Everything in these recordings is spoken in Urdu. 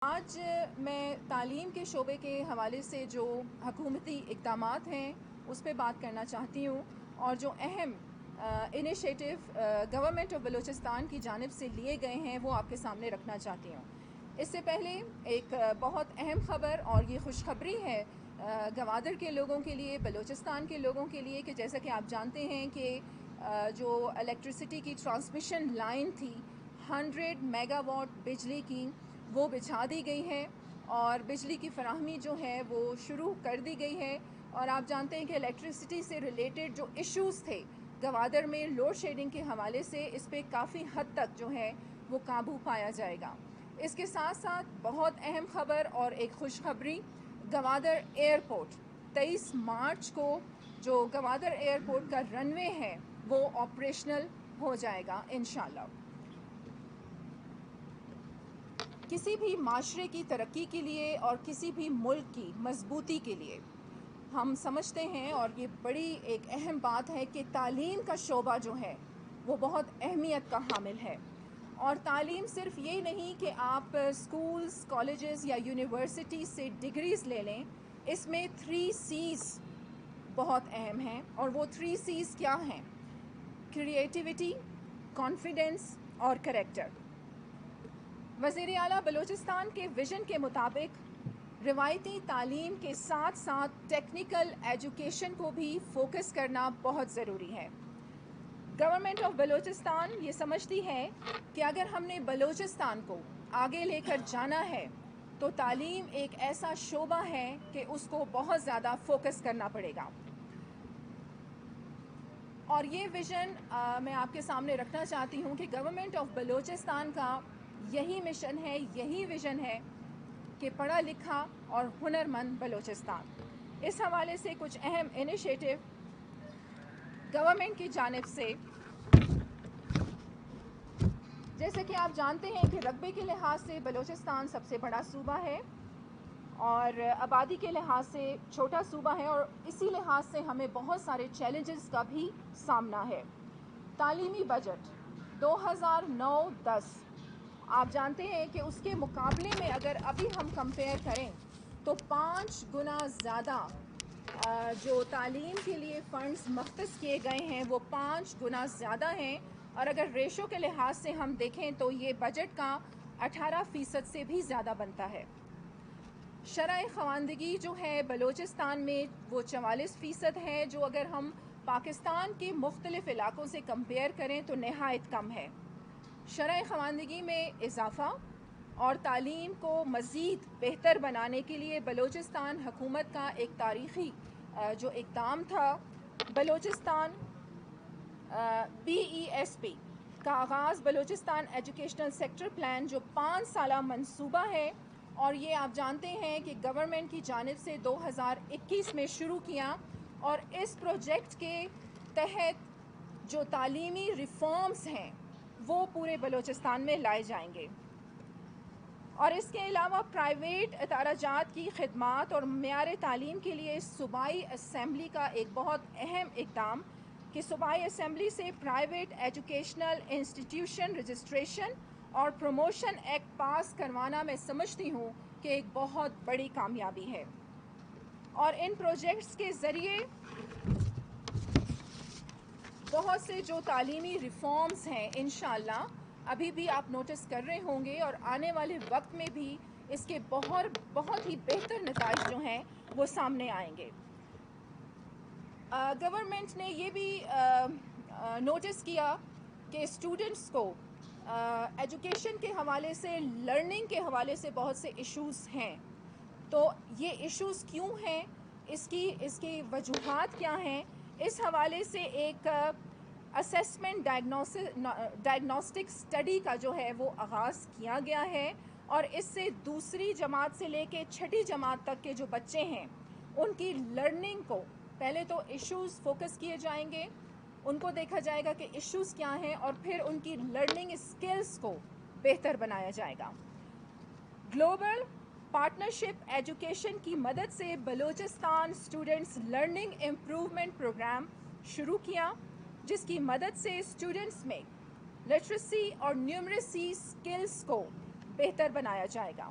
آج میں تعلیم کے شعبے کے حوالے سے جو حکومتی اقدامات ہیں اس پہ بات کرنا چاہتی ہوں، اور جو اہم انیشیٹو گورنمنٹ آف بلوچستان کی جانب سے لیے گئے ہیں وہ آپ کے سامنے رکھنا چاہتی ہوں۔ اس سے پہلے ایک بہت اہم خبر، اور یہ خوشخبری ہے گوادر کے لوگوں کے لیے، بلوچستان کے لوگوں کے لیے، کہ جیسا کہ آپ جانتے ہیں کہ جو الیکٹریسٹی کی ٹرانسمیشن لائن تھی 100 میگا واٹ بجلی کی، وہ بچھا دی گئی ہے اور بجلی کی فراہمی جو ہے وہ شروع کر دی گئی ہے۔ اور آپ جانتے ہیں کہ الیکٹریسٹی سے ریلیٹڈ جو ایشوز تھے گوادر میں لوڈ شیڈنگ کے حوالے سے، اس پہ کافی حد تک جو ہے وہ قابو پایا جائے گا۔ اس کے ساتھ ساتھ بہت اہم خبر اور ایک خوشخبری، گوادر ایئرپورٹ 23 مارچ کو جو گوادر ایئرپورٹ کا رن وے ہے وہ آپریشنل ہو جائے گا انشاءاللہ۔ کسی بھی معاشرے کی ترقی کے لیے اور کسی بھی ملک کی مضبوطی کے لیے ہم سمجھتے ہیں، اور یہ بڑی ایک اہم بات ہے، کہ تعلیم کا شعبہ جو ہے وہ بہت اہمیت کا حامل ہے۔ اور تعلیم صرف یہ نہیں کہ آپ اسکولز، کالجز یا یونیورسٹی سے ڈگریز لے لیں، اس میں 3 C's بہت اہم ہیں، اور وہ 3 C's کیا ہیں؟ کریٹیوٹی، کانفیڈنس اور کریکٹر۔ وزیر اعلیٰ بلوچستان کے ویژن کے مطابق روایتی تعلیم کے ساتھ ساتھ ٹیکنیکل ایجوکیشن کو بھی فوکس کرنا بہت ضروری ہے۔ گورنمنٹ آف بلوچستان یہ سمجھتی ہے کہ اگر ہم نے بلوچستان کو آگے لے کر جانا ہے تو تعلیم ایک ایسا شعبہ ہے کہ اس کو بہت زیادہ فوکس کرنا پڑے گا۔ اور یہ ویژن میں آپ کے سامنے رکھنا چاہتی ہوں کہ گورنمنٹ آف بلوچستان کا یہی مشن ہے، یہی ویژن ہے کہ پڑھا لکھا اور ہنرمند بلوچستان۔ اس حوالے سے کچھ اہم انیشیٹو گورنمنٹ کی جانب سے، جیسے کہ آپ جانتے ہیں کہ رقبے کے لحاظ سے بلوچستان سب سے بڑا صوبہ ہے اور آبادی کے لحاظ سے چھوٹا صوبہ ہے، اور اسی لحاظ سے ہمیں بہت سارے چیلنجز کا بھی سامنا ہے۔ تعلیمی بجٹ 2009-10 آپ جانتے ہیں کہ اس کے مقابلے میں اگر ابھی ہم کمپیئر کریں تو 5 گنا زیادہ جو تعلیم کے لیے فنڈز مختص کیے گئے ہیں وہ 5 گنا زیادہ ہیں، اور اگر ریشو کے لحاظ سے ہم دیکھیں تو یہ بجٹ کا 18% سے بھی زیادہ بنتا ہے۔ شرح خواندگی جو ہے بلوچستان میں وہ 44% ہے، جو اگر ہم پاکستان کے مختلف علاقوں سے کمپیئر کریں تو نہایت کم ہے۔ شرح خواندگی میں اضافہ اور تعلیم کو مزید بہتر بنانے کے لیے بلوچستان حکومت کا ایک تاریخی جو اقدام تھا، بلوچستان BESP کا آغاز، بلوچستان ایجوکیشنل سیکٹر پلان، جو 5 سالہ منصوبہ ہے، اور یہ آپ جانتے ہیں کہ گورنمنٹ کی جانب سے 2021 میں شروع کیا، اور اس پروجیکٹ کے تحت جو تعلیمی ریفارمز ہیں وہ پورے بلوچستان میں لائے جائیں گے۔ اور اس کے علاوہ پرائیویٹ ادارہ جات کی خدمات اور معیار تعلیم کے لیے صوبائی اسمبلی کا ایک بہت اہم اقدام، کہ صوبائی اسمبلی سے پرائیویٹ ایجوکیشنل انسٹیٹیوشن رجسٹریشن اور پروموشن ایکٹ پاس کروانا میں سمجھتی ہوں کہ ایک بہت بڑی کامیابی ہے۔ اور ان پروجیکٹس کے ذریعے بہت سے جو تعلیمی ریفارمز ہیں انشاءاللہ ابھی بھی آپ نوٹس کر رہے ہوں گے، اور آنے والے وقت میں بھی اس کے بہت ہی بہتر نتائج جو ہیں وہ سامنے آئیں گے۔ گورنمنٹ نے یہ بھی نوٹس کیا کہ اسٹوڈنٹس کو ایجوکیشن کے حوالے سے، لرننگ کے حوالے سے بہت سے ایشوز ہیں، تو یہ ایشوز کیوں ہیں، اس کی وجوہات کیا ہیں، اس حوالے سے ایک اسیسمنٹ ڈائگنوسٹک اسٹڈی کا جو ہے وہ آغاز کیا گیا ہے، اور اس سے دوسری جماعت سے لے کے 6ٹھی جماعت تک کے جو بچے ہیں ان کی لرننگ کو پہلے تو ایشوز فوکس کیے جائیں گے، ان کو دیکھا جائے گا کہ ایشوز کیا ہیں، اور پھر ان کی لرننگ اسکلز کو بہتر بنایا جائے گا۔ گلوبل پارٹنرشپ ایجوکیشن کی مدد سے Balochistan students learning improvement programme شروع کیا، جس کی مدد سے اسٹوڈنٹس میں لٹریسی اور نیومریسی اسکلز کو بہتر بنایا جائے گا۔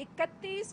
31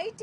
IT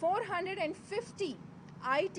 450 IT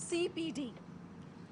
CPD,